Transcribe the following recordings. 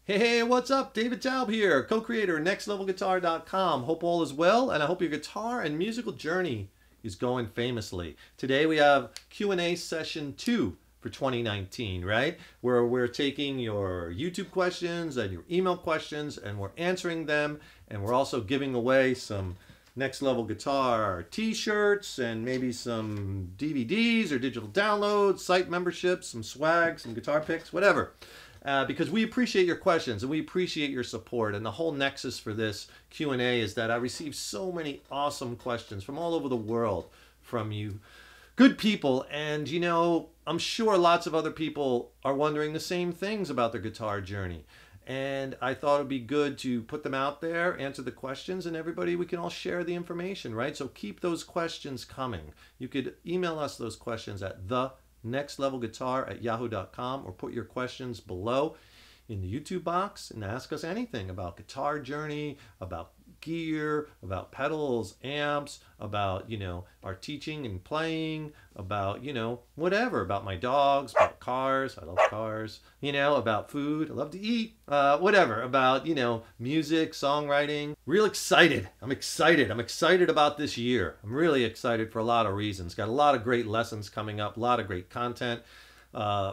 Hey, what's up? David Taub here, co-creator of nextlevelguitar.com. Hope all is well, and I hope your guitar and musical journey is going famously. Today we have Q&A session 2 for 2019, right? Where we're taking your YouTube questions and your email questions and we're answering them, and we're also giving away some Next Level Guitar t-shirts and maybe some DVDs or digital downloads, site memberships, some swag, some guitar picks, whatever. Because we appreciate your questions and we appreciate your support. And the whole nexus for this Q&A is that I receive so many awesome questions from all over the world from you good people. And, you know, I'm sure lots of other people are wondering the same things about their guitar journey. And I thought it'd be good to put them out there, answer the questions, and everybody, we can all share the information, right? So keep those questions coming. You could email us those questions at nextlevelguitar@yahoo.com or put your questions below in the YouTube box and ask us anything about guitar journey, about gear, about pedals, amps, about, you know, our teaching and playing, about, you know, whatever, about my dogs, about cars, I love cars, you know, about food, I love to eat, whatever, about, you know, music, songwriting. Real excited. I'm excited about this year. I'm really excited for a lot of reasons. Got a lot of great lessons coming up, a lot of great content.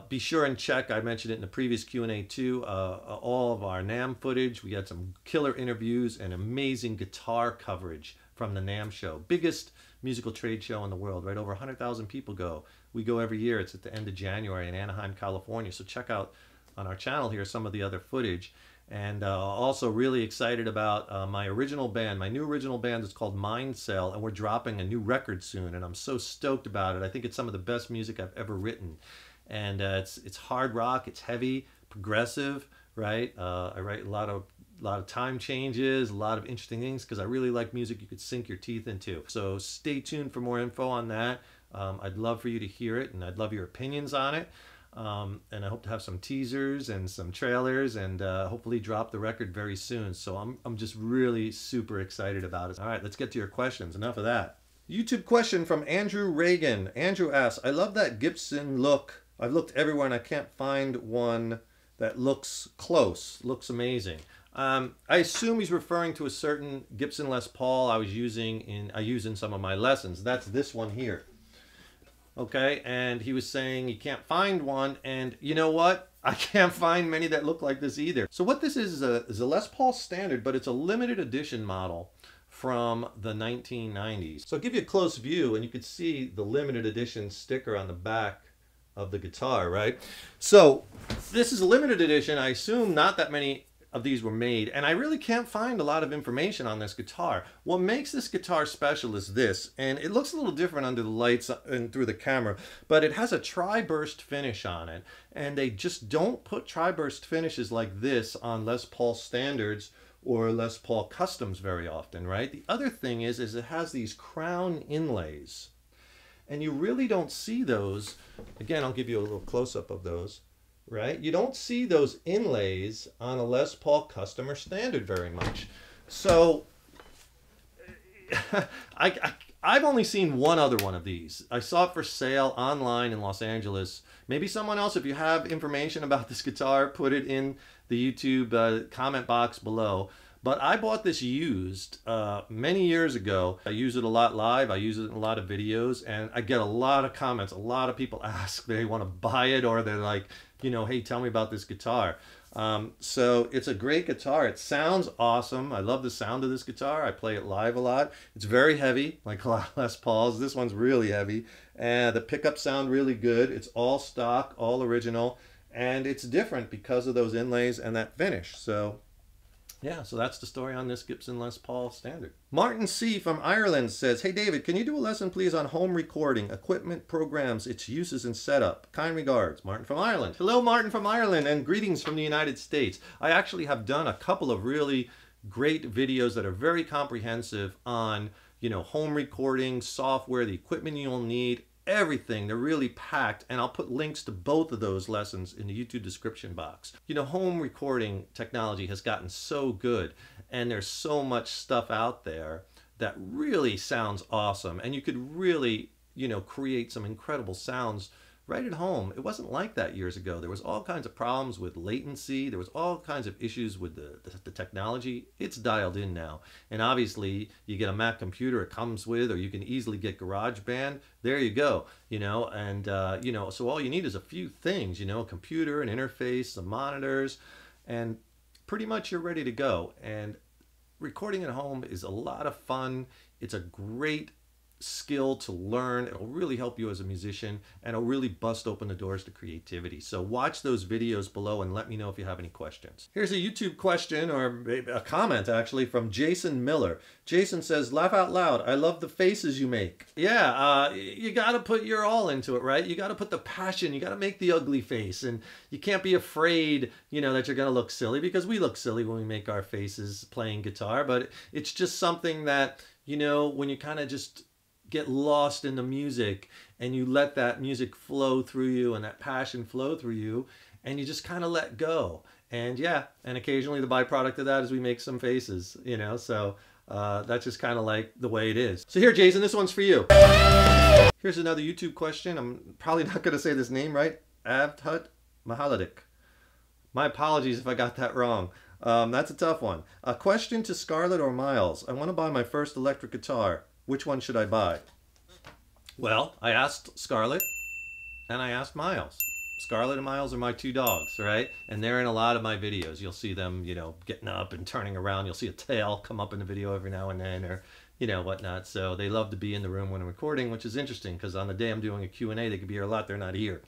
Be sure and check, I mentioned it in the previous Q&A too, all of our NAMM footage. We had some killer interviews and amazing guitar coverage from the NAMM show. Biggest musical trade show in the world, right? Over 100,000 people go. We go every year. It's at the end of January in Anaheim, California. So check out on our channel here some of the other footage. And also really excited about my original band. My new original band is called Mind Cell, and we're dropping a new record soon. And I'm so stoked about it. I think it's some of the best music I've ever written. And it's hard rock, it's heavy, progressive, right? I write a lot of time changes, a lot of interesting things because I really like music you could sink your teeth into. So stay tuned for more info on that. I'd love for you to hear it, and I'd love your opinions on it. And I hope to have some teasers and some trailers, and hopefully drop the record very soon. So I'm just really super excited about it. All right, let's get to your questions. Enough of that. YouTube question from Andrew Reagan. Andrew asks, I love that Gibson look. I've looked everywhere and I can't find one that looks close, looks amazing. I assume he's referring to a certain Gibson Les Paul I use in some of my lessons. That's this one here. Okay, and he was saying he can't find one, and you know what? I can't find many that look like this either. So what this is a Les Paul standard, but it's a limited edition model from the 1990s. So I'll give you a close view and you can see the limited edition sticker on the back of the guitar, right? So this is a limited edition. I assume not that many of these were made, and I really can't find a lot of information on this guitar. What makes this guitar special is this, and it looks a little different under the lights and through the camera, but it has a triburst finish on it, and they just don't put triburst finishes like this on Les Paul standards or Les Paul customs very often, right? The other thing is it has these crown inlays, and you really don't see those. Again, I'll give you a little close-up of those, right? You don't see those inlays on a Les Paul custom or standard very much. So I've only seen one other one of these. I saw it for sale online in Los Angeles. Maybe someone else, if you have information about this guitar, put it in the YouTube comment box below. But I bought this used many years ago. I use it a lot live. I use it in a lot of videos, and I get a lot of comments. A lot of people ask, they want to buy it, or they're like, you know, hey, tell me about this guitar. So it's a great guitar. It sounds awesome. I love the sound of this guitar. I play it live a lot. It's very heavy, like a lot of Les Pauls. This one's really heavy. And the pickups sound really good. It's all stock, all original, and it's different because of those inlays and that finish. So yeah, so that's the story on this Gibson Les Paul standard. Martin C. from Ireland says, hey David, can you do a lesson please on home recording, equipment, programs, its uses and setup? Kind regards, Martin from Ireland. Hello, Martin from Ireland, and greetings from the United States. I actually have done a couple of really great videos that are very comprehensive on, you know, home recording, software, the equipment you'll need, everything. They're really packed, and I'll put links to both of those lessons in the YouTube description box. You know, home recording technology has gotten so good, and there's so much stuff out there that really sounds awesome, and you could really create some incredible sounds right at home. It wasn't like that years ago. There was all kinds of problems with latency. There was all kinds of issues with the technology. It's dialed in now. And obviously, you get a Mac computer it comes with, or you can easily get GarageBand. There you go, and, so all you need is a few things, a computer, an interface, some monitors, and pretty much you're ready to go. And recording at home is a lot of fun. It's a great skill to learn. It'll really help you as a musician, and it'll really bust open the doors to creativity. So watch those videos below and let me know if you have any questions. Here's a YouTube question, or maybe a comment actually, from Jason Miller. Jason says, laugh out loud. I love the faces you make. Yeah, you got to put your all into it, right? You got to put the passion. You got to make the ugly face, and you can't be afraid, that you're going to look silly, because we look silly when we make our faces playing guitar. But it's just something that, when you kind of just get lost in the music and you let that music flow through you and that passion flow through you, and you just kind of let go. And yeah, and occasionally the byproduct of that is we make some faces, so that's just kind of like the way it is. So here, Jason, this one's for you. Here's another YouTube question. I'm probably not going to say this name right. Avtut Mahaladik. My apologies if I got that wrong. That's a tough one. A question to Scarlett or Miles. I want to buy my first electric guitar. Which one should I buy? Well, I asked Scarlett and I asked Miles. Scarlett and Miles are my two dogs, right? And they're in a lot of my videos. You'll see them, getting up and turning around. You'll see a tail come up in the video every now and then, or, whatnot. So they love to be in the room when I'm recording, which is interesting because on the day I'm doing a Q&A, they could be here a lot. They're not here.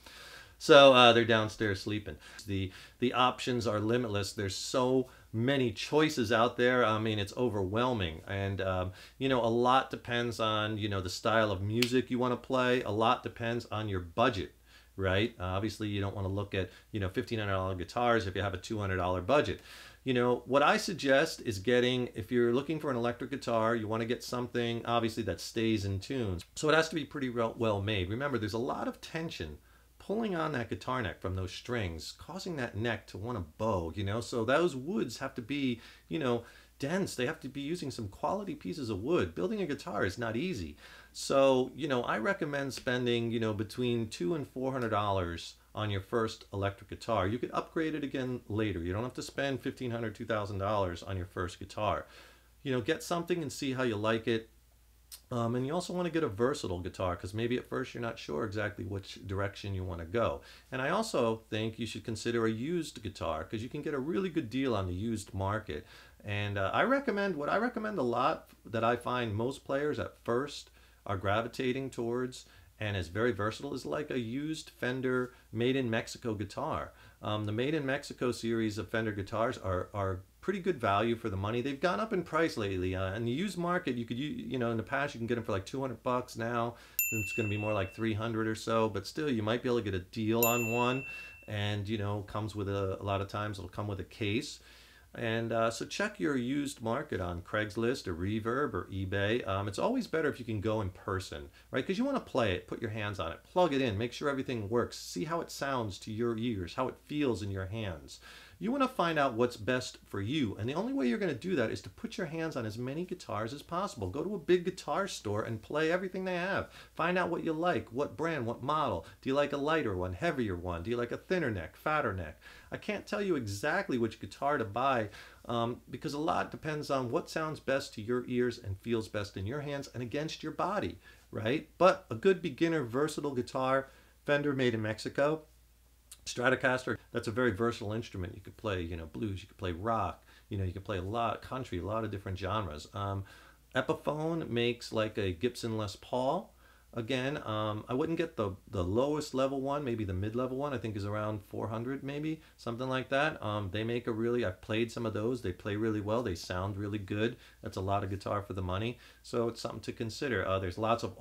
So they're downstairs sleeping. The options are limitless. There's so many choices out there. I mean, it's overwhelming. And, a lot depends on, the style of music you want to play. A lot depends on your budget, right? Obviously, you don't want to look at, $1,500 guitars if you have a $200 budget. What I suggest is getting, if you're looking for an electric guitar, you want to get something, obviously, that stays in tune. So it has to be pretty well made. Remember, there's a lot of tension pulling on that guitar neck from those strings, causing that neck to want to bow, so those woods have to be, dense. They have to be using some quality pieces of wood. Building a guitar is not easy. So, I recommend spending, between $200 and $400 on your first electric guitar. You could upgrade it again later. You don't have to spend $1,500, $2,000 on your first guitar. Get something and see how you like it. And you also want to get a versatile guitar, because maybe at first you're not sure exactly which direction you want to go. And I also think you should consider a used guitar, because you can get a really good deal on the used market. And what I recommend a lot, that I find most players at first are gravitating towards, and is very versatile, is like a used Fender Made in Mexico guitar. The Made in Mexico series of Fender guitars are pretty good value for the money. They've gone up in price lately. In the used market, you could, in the past, you can get them for like $200 now. It's going to be more like $300 or so, but still, you might be able to get a deal on one. And, comes with a lot of times it'll come with a case. And so check your used market on Craigslist or Reverb or eBay. It's always better if you can go in person, right? Because you want to play it, put your hands on it, plug it in, make sure everything works, see how it sounds to your ears, how it feels in your hands. You want to find out what's best for you, and the only way you're going to do that is to put your hands on as many guitars as possible. Go to a big guitar store and play everything they have. Find out what you like, what brand, what model. Do you like a lighter one, heavier one? Do you like a thinner neck, fatter neck? I can't tell you exactly which guitar to buy, because a lot depends on what sounds best to your ears and feels best in your hands and against your body, right? But a good beginner versatile guitar, Fender Made in Mexico, Stratocaster, that's a very versatile instrument. You could play, blues, you could play rock, you could play a lot of country, a lot of different genres. Epiphone makes like a Gibson Les Paul. Again, I wouldn't get the lowest level one, maybe the mid-level one, I think is around 400 maybe, something like that. They make I've played some of those, they play really well, they sound really good. That's a lot of guitar for the money, so it's something to consider. There's lots of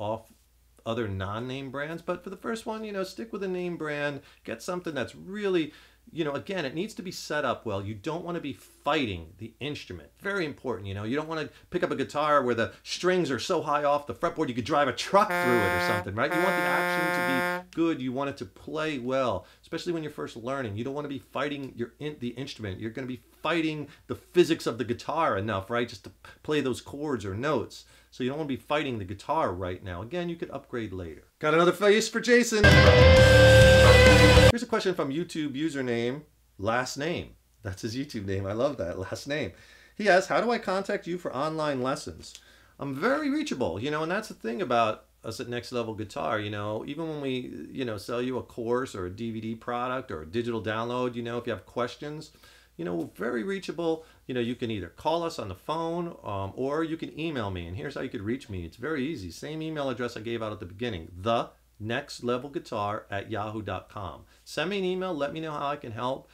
other non-name brands, but for the first one, stick with a name brand, get something that's really, you know, again, it needs to be set up well. You don't want to be fighting the instrument. Very important, you know. You don't want to pick up a guitar where the strings are so high off the fretboard you could drive a truck through it or something, right? You want the action to be good. You want it to play well, especially when you're first learning. You don't want to be fighting the instrument. You're going to be fighting the physics of the guitar enough, right? Just to play those chords or notes. So you don't want to be fighting the guitar right now. Again, you could upgrade later. Got another face for Jason. Here's a question from YouTube username, last name. That's his YouTube name. I love that, last name. He asks, how do I contact you for online lessons? I'm very reachable, you know, and that's the thing about us at Next Level Guitar, you know, even when we, you know, sell you a course or a DVD product or a digital download, you know, if you have questions, you know, we're very reachable. You know, you can either call us on the phone or you can email me. And here's how you could reach me. It's very easy. Same email address I gave out at the beginning, thenextlevelguitar@yahoo.com. Send me an email. Let me know how I can help.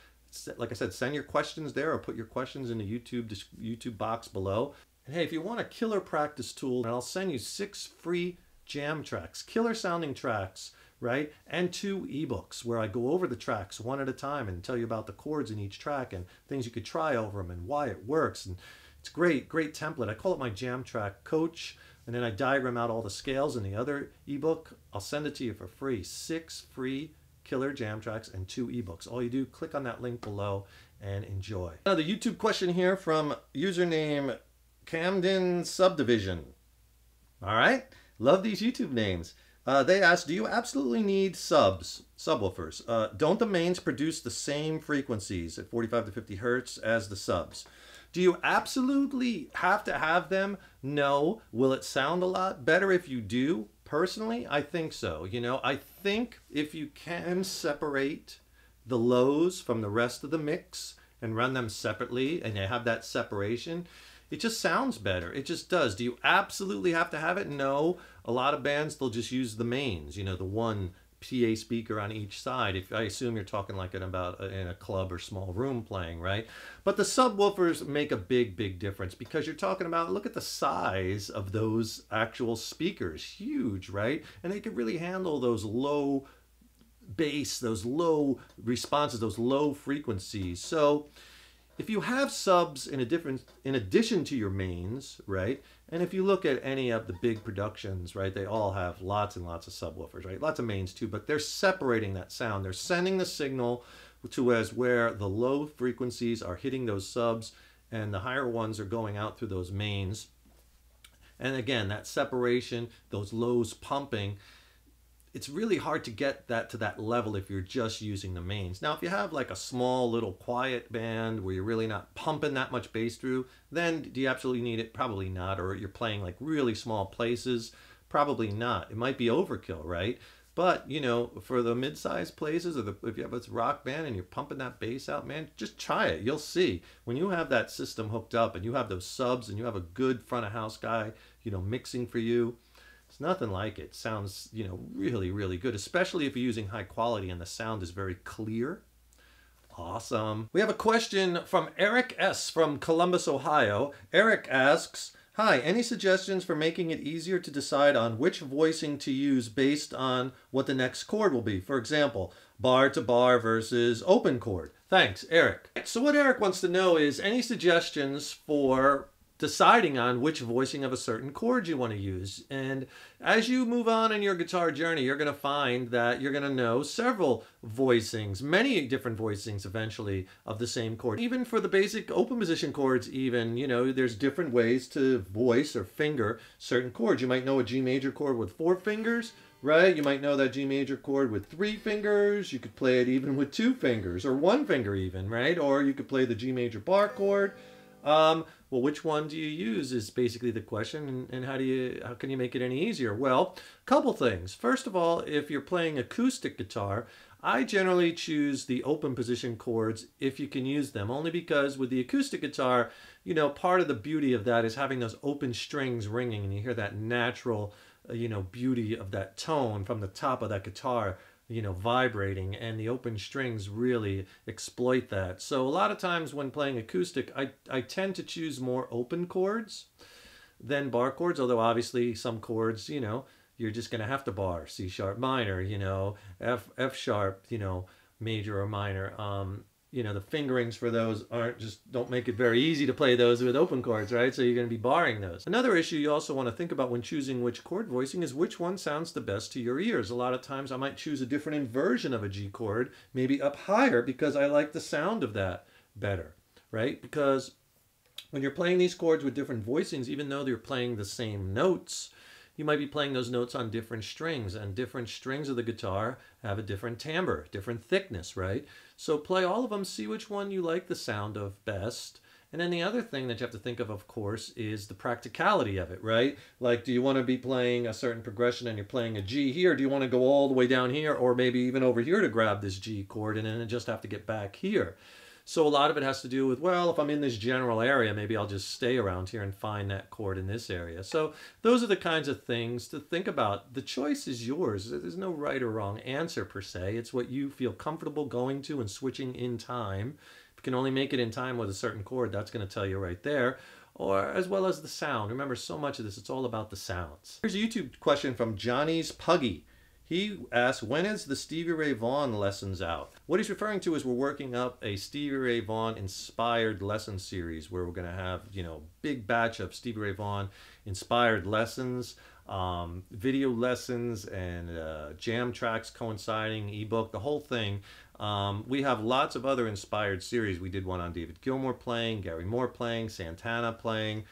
Like I said, send your questions there or put your questions in the YouTube box below. And hey, if you want a killer practice tool, I'll send you 6 free jam tracks, killer sounding tracks, right? And 2 ebooks where I go over the tracks one at a time and tell you about the chords in each track and things you could try over them and why it works. And it's great template. I call it my jam track coach. And then I diagram out all the scales in the other ebook. I'll send it to you for free. 6 free killer jam tracks and 2 ebooks. All you do, click on that link below and enjoy. Now the YouTube question here from username Camden Subdivision. All right, love these YouTube names. They asked, do you absolutely need subwoofers? Don't the mains produce the same frequencies at 45 to 50 hertz as the subs? Do you absolutely have to have them? No. Will it sound a lot better if you do? Personally, I think so. You know, I think if you can separate the lows from the rest of the mix and run them separately and you have that separation, it just sounds better. It just does. Do you absolutely have to have it? No. A lot of bands, they'll just use the mains, you know, the one PA speaker on each side. If I assume you're talking like in a club or small room playing, right? But the subwoofers make a big difference because you're talking about, look at the size of those actual speakers, huge, right? And they can really handle those low bass, those low responses, those low frequencies. So if you have subs in addition to your mains, right? And if you look at any of the big productions, right, they all have lots and lots of subwoofers, right? Lots of mains too, but they're separating that sound. They're sending the signal to as where the low frequencies are hitting those subs and the higher ones are going out through those mains. And again, that separation, those lows pumping, it's really hard to get that to that level if you're just using the mains. Now, if you have like a small little quiet band where you're really not pumping that much bass through, then do you absolutely need it? Probably not. Or you're playing like really small places, probably not. It might be overkill, right? But, you know, for the mid-sized places, or if you have a rock band and you're pumping that bass out, man, just try it. You'll see. When you have that system hooked up and you have those subs and you have a good front of house guy, you know, mixing for you, it's nothing like it. Sounds, you know, really good, especially if you're using high quality and the sound is very clear. Awesome. We have a question from Eric S. from Columbus, Ohio. Eric asks, hi, any suggestions for making it easier to decide on which voicing to use based on what the next chord will be? For example, bar to bar versus open chord. Thanks, Eric. So what Eric wants to know is any suggestions for deciding on which voicing of a certain chord you want to use. And as you move on in your guitar journey, you're going to find that you're going to know several voicings, many different voicings eventually of the same chord. Even for the basic open position chords even, you know, there's different ways to voice or finger certain chords. You might know a G major chord with 4 fingers, right? You might know that G major chord with 3 fingers. You could play it even with 2 fingers or 1 finger even, right? Or you could play the G major bar chord. Well, which one do you use is basically the question, and how can you make it any easier? Well, a couple things. First of all, if you're playing acoustic guitar, I generally choose the open position chords if you can use them, only because with the acoustic guitar, you know, part of the beauty of that is having those open strings ringing, and you hear that natural, you know, beauty of that tone from the top of that guitar, you know, vibrating, and the open strings really exploit that. So a lot of times when playing acoustic, I tend to choose more open chords than bar chords, although obviously some chords, you know, you're just going to have to bar. C sharp minor, you know, F sharp, you know, major or minor. You know, the fingerings for those don't make it very easy to play those with open chords, right? So you're going to be barring those. Another issue you also want to think about when choosing which chord voicing is which one sounds the best to your ears. A lot of times I might choose a different inversion of a G chord, maybe up higher, because I like the sound of that better, right? Because when you're playing these chords with different voicings, even though they're playing the same notes, you might be playing those notes on different strings, and different strings of the guitar have a different timbre, different thickness, right? So play all of them, see which one you like the sound of best. And then the other thing that you have to think of course, is the practicality of it, right? Like, do you want to be playing a certain progression and you're playing a G here? Do you want to go all the way down here, or maybe even over here to grab this G chord and then just have to get back here? So a lot of it has to do with, well, if I'm in this general area, maybe I'll just stay around here and find that chord in this area. So those are the kinds of things to think about. The choice is yours. There's no right or wrong answer per se. It's what you feel comfortable going to and switching in time. If you can only make it in time with a certain chord, that's going to tell you right there. Or as well as the sound. Remember, so much of this, it's all about the sounds. Here's a YouTube question from Johnny's Puggy. He asks, when is the Stevie Ray Vaughan lessons out? What he's referring to is we're working up a Stevie Ray Vaughan inspired lesson series where we're going to have, you know, big batch of Stevie Ray Vaughan inspired lessons, video lessons, and jam tracks coinciding, ebook, the whole thing. We have lots of other inspired series. We did one on David Gilmour playing, Gary Moore playing, Santana playing,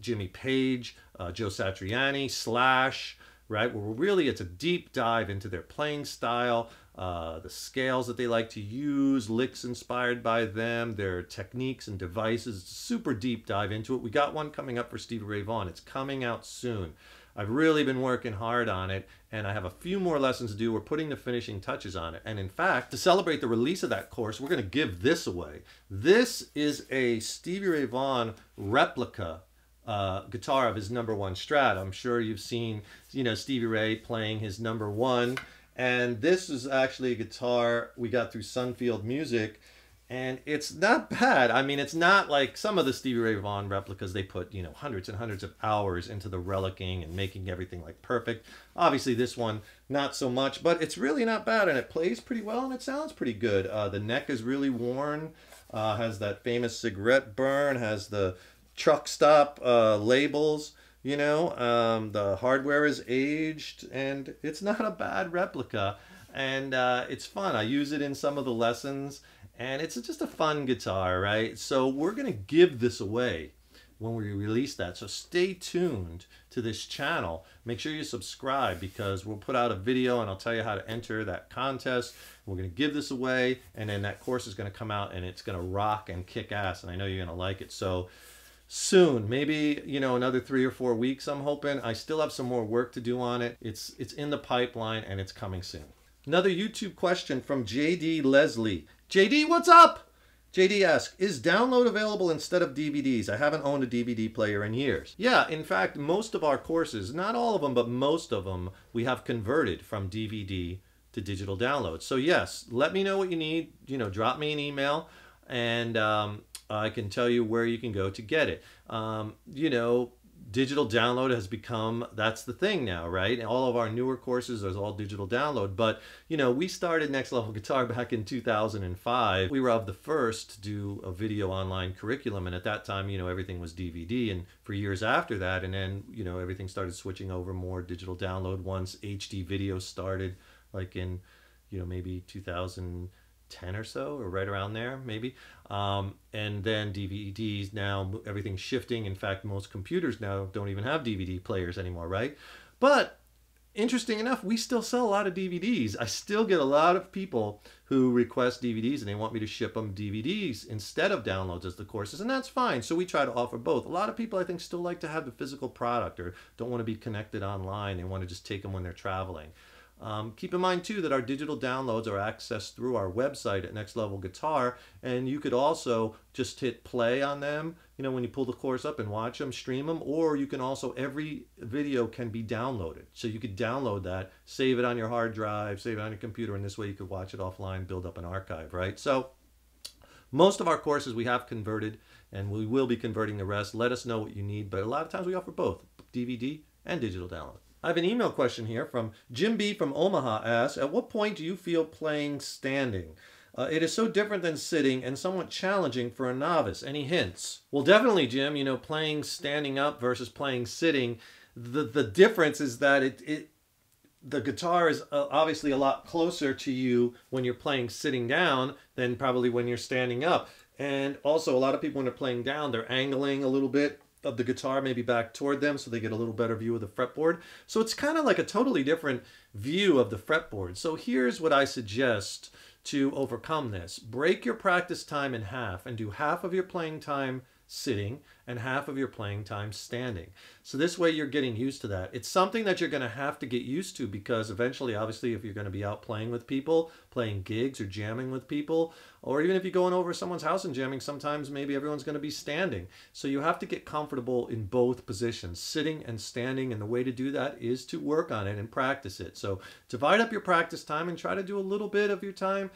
Jimmy Page, Joe Satriani, Slash, right? Where really it's a deep dive into their playing style, the scales that they like to use, licks inspired by them, their techniques and devices. Super deep dive into it. We got one coming up for Stevie Ray Vaughan. It's coming out soon. I've really been working hard on it, and I have a few more lessons to do. We're putting the finishing touches on it. And in fact, to celebrate the release of that course, we're going to give this away. This is a Stevie Ray Vaughan replica guitar of his #1 Strat. I'm sure you've seen, you know, Stevie Ray playing his #1, and this is actually a guitar we got through Sunfield Music, and it's not bad. I mean, it's not like some of the Stevie Ray Vaughan replicas. They put, you know, hundreds and hundreds of hours into the relicing and making everything like perfect. Obviously this one not so much, but it's really not bad, and it plays pretty well and it sounds pretty good. The neck is really worn, has that famous cigarette burn, has the truck stop labels, you know, the hardware is aged, and it's not a bad replica, and it's fun. I use it in some of the lessons, and it's just a fun guitar, right? So we're gonna give this away when we release that, so stay tuned to this channel. Make sure you subscribe, because we'll put out a video and I'll tell you how to enter that contest. We're gonna give this away, and then that course is gonna come out and it's gonna rock and kick ass, and I know you're gonna like it. So soon, maybe, you know, another 3 or 4 weeks, I'm hoping. I still have some more work to do on it. It's in the pipeline, and it's coming soon. Another YouTube question from JD Leslie. JD, what's up? JD asks, is download available instead of DVDs? I haven't owned a DVD player in years. Yeah, in fact, most of our courses, not all of them, but most of them, we have converted from DVD to digital download. So yes, let me know what you need. You know, drop me an email, and I can tell you where you can go to get it. You know, digital download has become, that's the thing now, right? And all of our newer courses are all digital download. But, you know, we started Next Level Guitar back in 2005. We were of the first to do a video online curriculum. And at that time, you know, everything was DVD. And for years after that, and then, you know, everything started switching over more digital download once HD video started, like in, you know, maybe 2010 or so, or right around there, maybe. And then DVDs, now everything's shifting. In fact, most computers now don't even have DVD players anymore, right? But interesting enough, we still sell a lot of DVDs. I still get a lot of people who request DVDs, and they want me to ship them DVDs instead of downloads as the courses, and that's fine. So we try to offer both. A lot of people, I think, still like to have the physical product, or don't want to be connected online. They want to just take them when they're traveling. Keep in mind too that our digital downloads are accessed through our website at Next Level Guitar, and you could also just hit play on them, you know, when you pull the course up, and watch them, stream them, or you can also, every video can be downloaded. So you could download that, save it on your hard drive, save it on your computer, and this way you could watch it offline, build up an archive, right? So most of our courses we have converted, and we will be converting the rest. Let us know what you need, but a lot of times we offer both DVD and digital download. I have an email question here from Jim B from Omaha asks, at what point do you feel playing standing? It is so different than sitting and somewhat challenging for a novice. Any hints? Well, definitely, Jim, you know, playing standing up versus playing sitting, the difference is that the guitar is obviously a lot closer to you when you're playing sitting down than probably when you're standing up. And also a lot of people when they're playing down, they're angling a little bit of the guitar maybe back toward them so they get a little better view of the fretboard. So it's kind of like a totally different view of the fretboard. So here's what I suggest to overcome this. Break your practice time in half and do half of your playing time sitting and half of your playing time standing. So this way you're getting used to that. It's something that you're going to have to get used to because eventually, obviously, if you're going to be out playing with people, playing gigs or jamming with people, or even if you're going over someone's house and jamming, sometimes maybe everyone's going to be standing. So you have to get comfortable in both positions, sitting and standing, and the way to do that is to work on it and practice it. So divide up your practice time and try to do a little bit of your time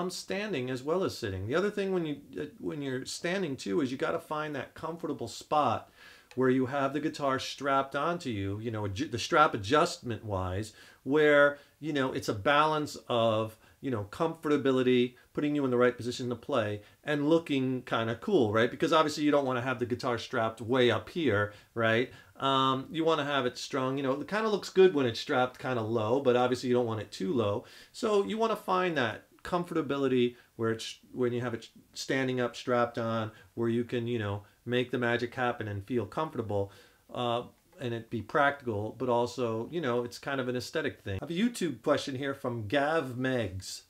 standing as well as sitting. The other thing when you're standing too is you got to find that comfortable spot where you have the guitar strapped onto you, you know, the strap adjustment wise, where, you know, it's a balance of, you know, comfortability, putting you in the right position to play, and looking kind of cool, right? Because obviously you don't want to have the guitar strapped way up here, right? You want to have it strung, you know, it kind of looks good when it's strapped kind of low, but obviously you don't want it too low. So you want to find that comfortability where it's, when you have it standing up, strapped on, where you can, you know, make the magic happen and feel comfortable, and it be practical, but also, you know, it's kind of an aesthetic thing. I have a YouTube question here from Gav Meggs.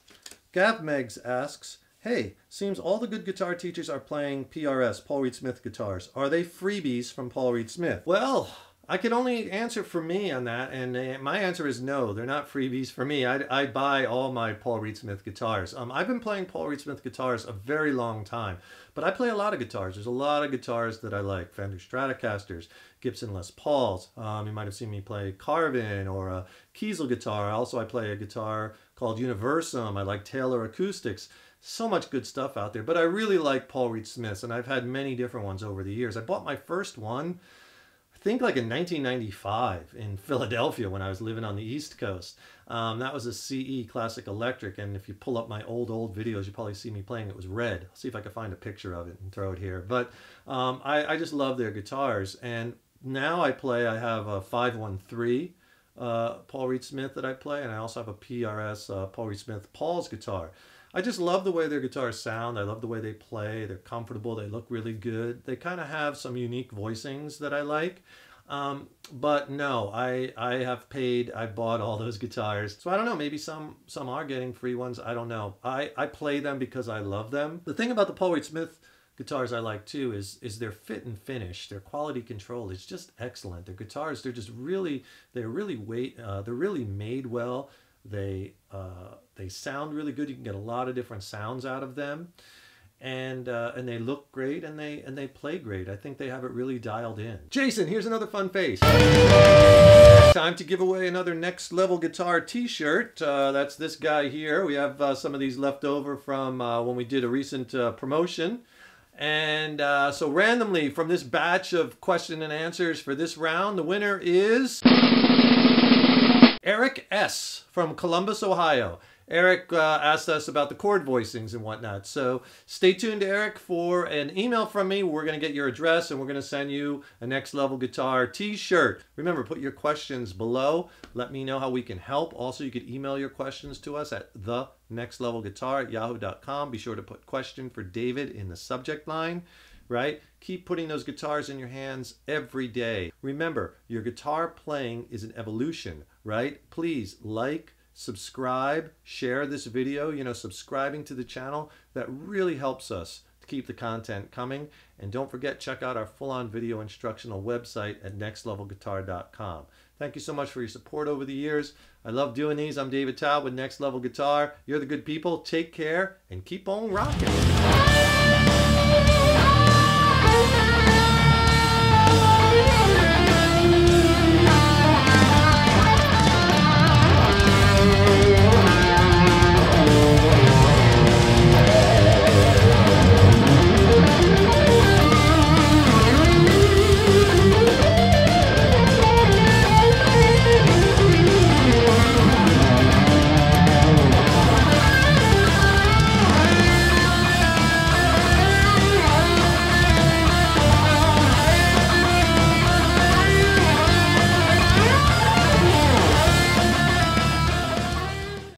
Gav Meggs asks, hey, seems all the good guitar teachers are playing PRS, Paul Reed Smith guitars. Are they freebies from Paul Reed Smith? Well, I can only answer for me on that, and my answer is no, they're not freebies for me. I buy all my Paul Reed Smith guitars. I've been playing Paul Reed Smith guitars a very long time, but I play a lot of guitars. There's a lot of guitars that I like. Fender Stratocasters, Gibson Les Pauls. You might have seen me play Carvin or a Kiesel guitar. Also, I play a guitar called Universum. I like Taylor Acoustics. So much good stuff out there, but I really like Paul Reed Smiths, and I've had many different ones over the years. I bought my first one, I think like in 1995 in Philadelphia when I was living on the East Coast. That was a CE Classic Electric, and if you pull up my old videos, you probably see me playing. It was red. I'll see if I can find a picture of it and throw it here. But I just love their guitars, and now I have a 513 Paul Reed Smith that I play, and I also have a PRS Paul Reed Smith Paul's guitar. I just love the way their guitars sound. I love the way they play. They're comfortable. They look really good. They kind of have some unique voicings that I like. But no, I bought all those guitars. So I don't know, maybe some are getting free ones. I don't know. I play them because I love them. The thing about the Paul Reed Smith guitars I like too is their fit and finish, their quality control is just excellent. Their guitars, they're really made well. They sound really good. You can get a lot of different sounds out of them, and they look great, and they play great. I think they have it really dialed in. Jason, here's another fun face. Time to give away another Next Level Guitar t-shirt. That's this guy here. We have some of these left over from when we did a recent promotion. And so randomly from this batch of question and answers for this round, the winner is Eric S. from Columbus, Ohio. Eric asked us about the chord voicings and whatnot. So stay tuned, Eric, for an email from me. We're going to get your address and we're going to send you a Next Level Guitar t-shirt. Remember, put your questions below. Let me know how we can help. Also, you could email your questions to us at thenextlevelguitar@yahoo.com. Be sure to put question for David in the subject line. Right? Keep putting those guitars in your hands every day. Remember, your guitar playing is an evolution, right? Please like, subscribe, share this video. You know, subscribing to the channel, that really helps us to keep the content coming. And don't forget, check out our full-on video instructional website at nextlevelguitar.com. Thank you so much for your support over the years. I love doing these. I'm David Taub with Next Level Guitar. You're the good people. Take care and keep on rocking.